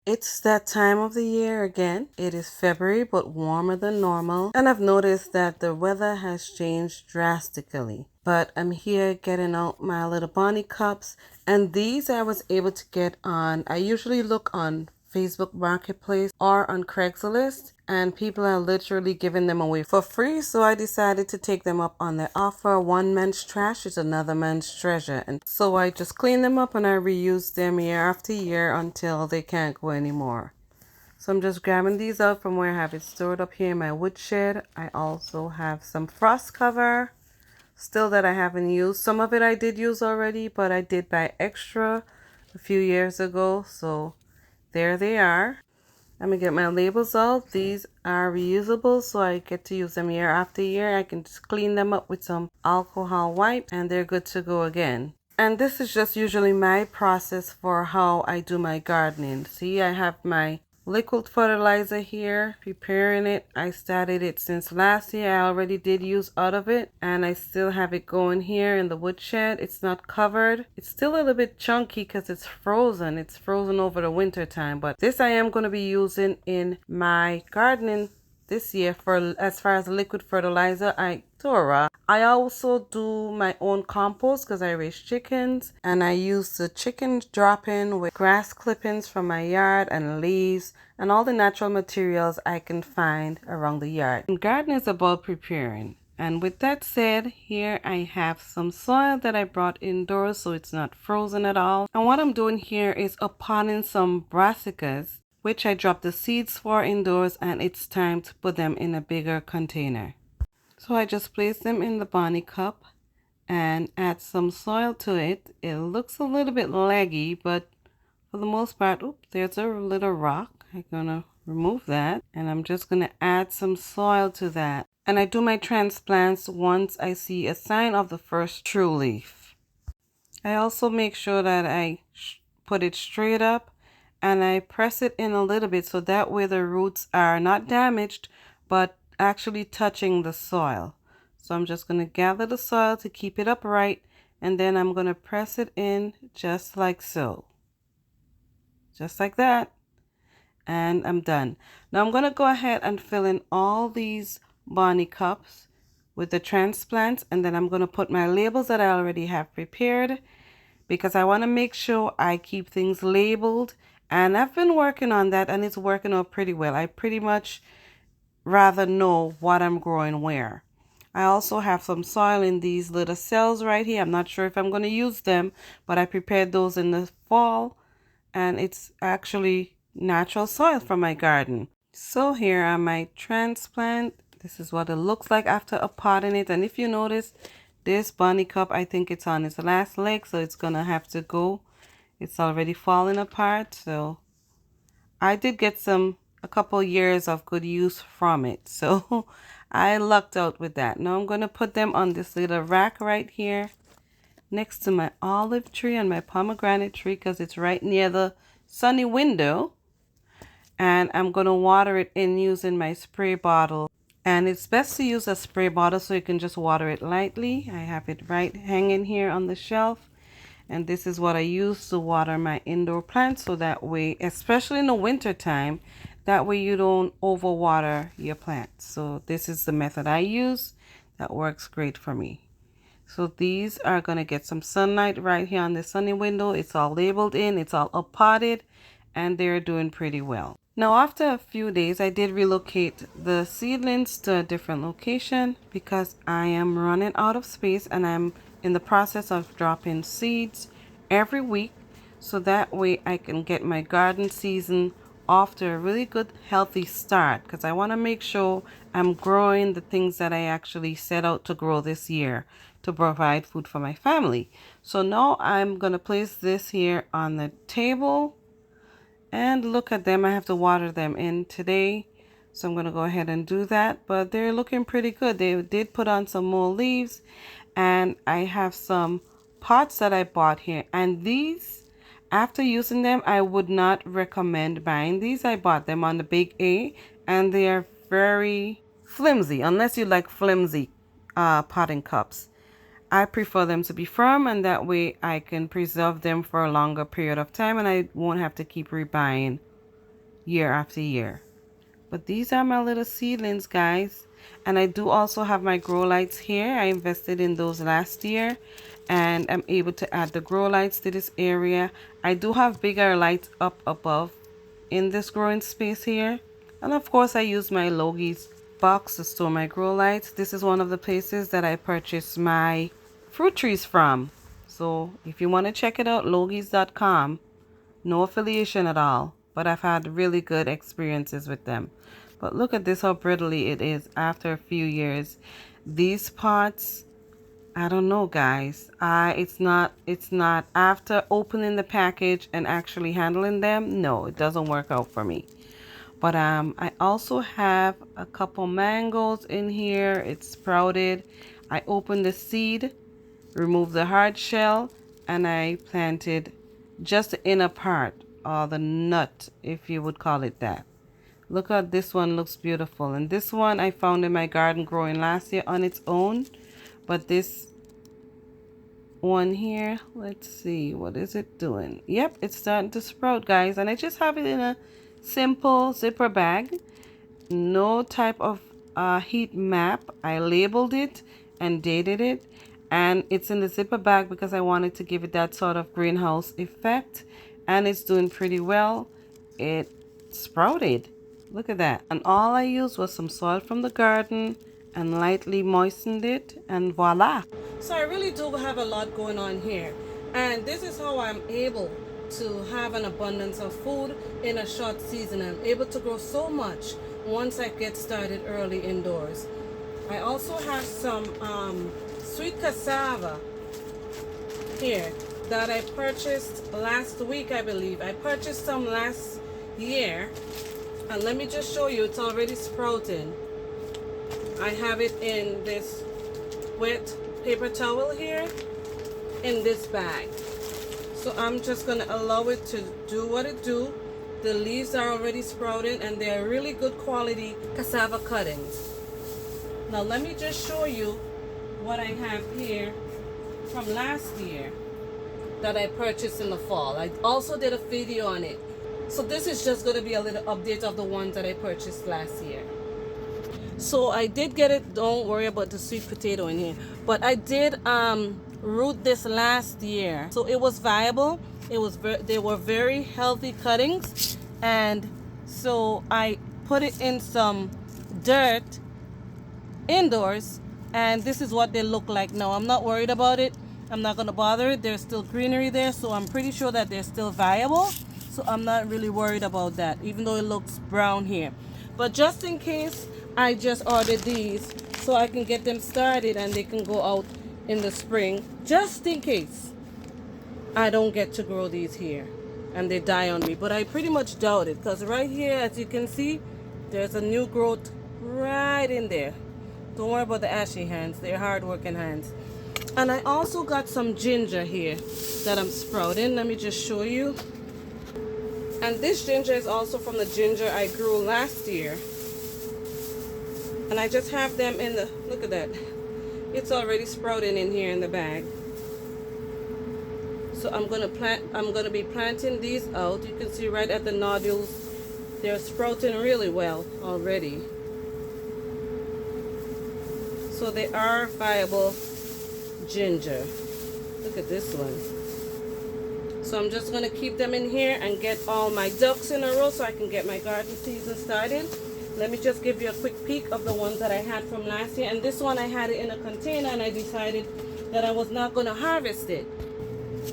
It's that time of the year again. It is February, but warmer than normal. And I've noticed that the weather has changed drastically. But I'm here getting out my little Bonnie cups. And these I was able to get on, I usually look on Facebook Marketplace or on Craigslist. And people are literally giving them away for free. So I decided to take them up on their offer. One man's trash is another man's treasure. And so I just clean them up and I reuse them year after year until they can't go anymore. So I'm just grabbing these out from where I have it stored up here in my woodshed. I also have some frost cover still that I haven't used. Some of it I did use already, but I did buy extra a few years ago. So there they are. I'm gonna get my labels out. These are reusable, so I get to use them year after year. I can just clean them up with some alcohol wipe and they're good to go again. And this is just usually my process for how I do my gardening. See, I have my liquid fertilizer here, preparing it. I started it since last year. I already did use out of it and I still have it going here in the woodshed. It's not covered. It's still a little bit chunky because it's frozen. It's frozen over the winter time, but this I am going to be using in my gardening this year for as far as liquid fertilizer. I also do my own compost because I raise chickens and I use the chicken drop-in with grass clippings from my yard and leaves and all the natural materials I can find around the yard. And garden is about preparing. And with that said, here I have some soil that I brought indoors so it's not frozen at all. And what I'm doing here is potting some brassicas, which I dropped the seeds for indoors, and it's time to put them in a bigger container. So I just place them in the Bonnie cup and add some soil to it. It looks a little bit leggy, but for the most part, oops, there's a little rock. I'm gonna remove that and I'm just gonna add some soil to that. And I do my transplants once I see a sign of the first true leaf. I also make sure that I put it straight up and I press it in a little bit so that way the roots are not damaged but actually touching the soil. So I'm just going to gather the soil to keep it upright and then I'm going to press it in just like so. Just like that. And I'm done. Now I'm going to go ahead and fill in all these Bonnie cups with the transplants and then I'm going to put my labels that I already have prepared because I want to make sure I keep things labeled, and I've been working on that and it's working out pretty well. I pretty much rather know what I'm growing where. I also have some soil in these little cells right here. I'm not sure if I'm going to use them, but I prepared those in the fall and it's actually natural soil from my garden. So here are my transplant. This is what it looks like after potting it. And if you notice, this Bonnie cup, I think it's on its last leg, so it's gonna have to go. It's already falling apart, so I did get a couple years of good use from it. So I lucked out with that. Now I'm gonna put them on this little rack right here next to my olive tree and my pomegranate tree because it's right near the sunny window. And I'm gonna water it in using my spray bottle. And it's best to use a spray bottle so you can just water it lightly. I have it right hanging here on the shelf. And this is what I use to water my indoor plants so that way, especially in the winter time, that way you don't overwater your plants. So this is the method I use that works great for me. So these are going to get some sunlight right here on the sunny window. It's all labeled in, it's all up potted, and they're doing pretty well. Now, after a few days, I did relocate the seedlings to a different location because I am running out of space and I'm in the process of dropping seeds every week so that way I can get my garden season off to a really good healthy start because I want to make sure I'm growing the things that I actually set out to grow this year to provide food for my family. So now I'm going to place this here on the table. And look at them. I have to water them in today. So I'm going to go ahead and do that. But they're looking pretty good. They did put on some more leaves. And I have some pots that I bought here. And these, after using them, I would not recommend buying these. I bought them on the Big A. And they are very flimsy. Unless you like flimsy potting cups. I prefer them to be firm and that way I can preserve them for a longer period of time and I won't have to keep rebuying year after year. But these are my little seedlings, guys. And I do also have my grow lights here. I invested in those last year, and I'm able to add the grow lights to this area. I do have bigger lights up above in this growing space here. And of course, I use my Logie's box to store my grow lights. This is one of the places that I purchased my fruit trees from. So if you want to check it out, logies.com. No affiliation at all, but I've had really good experiences with them. But look at this, how brittly it is after a few years. These pots, I don't know, guys. It's not after opening the package and actually handling them. No, it doesn't work out for me. But I also have a couple mangoes in here. It's sprouted. I opened the seed, removed the hard shell, and I planted just the inner part, or the nut, if you would call it that. Look at this one, looks beautiful. And this one I found in my garden growing last year on its own. But this one here, let's see, what is it doing? Yep, it's starting to sprout, guys. And I just have it in a simple zipper bag. No type of heat map. I labeled it and dated it, and it's in the zipper bag because I wanted to give it that sort of greenhouse effect, and it's doing pretty well. It sprouted. Look at that. And all I used was some soil from the garden and lightly moistened it, and voila. So I really do have a lot going on here, and this is how I'm able to have an abundance of food in a short season. I'm able to grow so much once I get started early indoors. I also have some sweet cassava here that I purchased last week, I believe. I purchased some last year, and let me just show you, it's already sprouting. I have it in this wet paper towel here in this bag. So I'm just going to allow it to do what it do. The leaves are already sprouted, and they're really good quality cassava cuttings. Now let me just show you what I have here from last year that I purchased in the fall. I also did a video on it. So this is just going to be a little update of the ones that I purchased last year. So I did get it, don't worry about the sweet potato in here, but I did root this last year, so it was viable. They were very healthy cuttings, and so I put it in some dirt indoors, and this is what they look like now. I'm not worried about it. I'm not gonna bother it. There's still greenery there, so I'm pretty sure that they're still viable, so I'm not really worried about that, even though it looks brown here. But just in case, I just ordered these so I can get them started and they can go out in the spring, just in case I don't get to grow these here and they die on me. But I pretty much doubt it, because right here, as you can see, there's a new growth right in there. Don't worry about the ashy hands, they're hard working hands. And I also got some ginger here that I'm sprouting. Let me just show you. And this ginger is also from the ginger I grew last year. And I just have them in the, look at that. It's already sprouting in here in the bag. So I'm gonna be planting these out. You can see right at the nodules, they're sprouting really well already. So they are viable ginger. Look at this one. So I'm just gonna keep them in here and get all my ducks in a row so I can get my garden season started. Let me just give you a quick peek of the ones that I had from last year. And this one, I had it in a container, and I decided that I was not going to harvest it.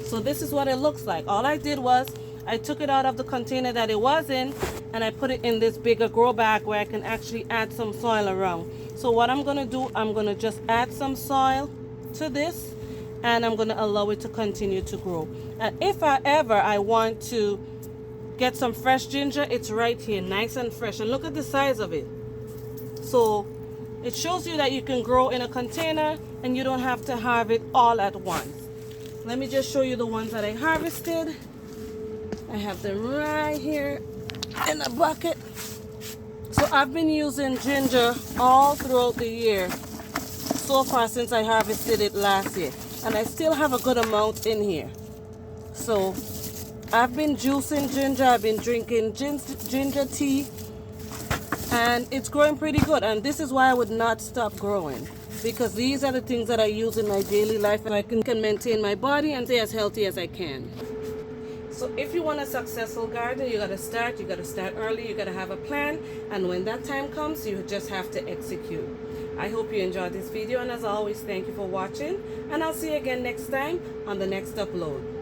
So this is what it looks like. All I did was I took it out of the container that it was in, and I put it in this bigger grow bag where I can actually add some soil around. So what I'm going to do, I'm going to just add some soil to this, and I'm going to allow it to continue to grow. And if I want to get some fresh ginger, it's right here, nice and fresh, and look at the size of it. So it shows you that you can grow in a container and you don't have to harvest all at once. Let me just show you the ones that I harvested. I have them right here in a bucket. So I've been using ginger all throughout the year so far since I harvested it last year, and I still have a good amount in here. So I've been juicing ginger, I've been drinking ginger tea, and it's growing pretty good. And this is why I would not stop growing, because these are the things that I use in my daily life so I can maintain my body and stay as healthy as I can. So if you want a successful garden, you gotta start early, you gotta have a plan, and when that time comes, you just have to execute. I hope you enjoyed this video, and as always, thank you for watching, and I'll see you again next time on the next upload.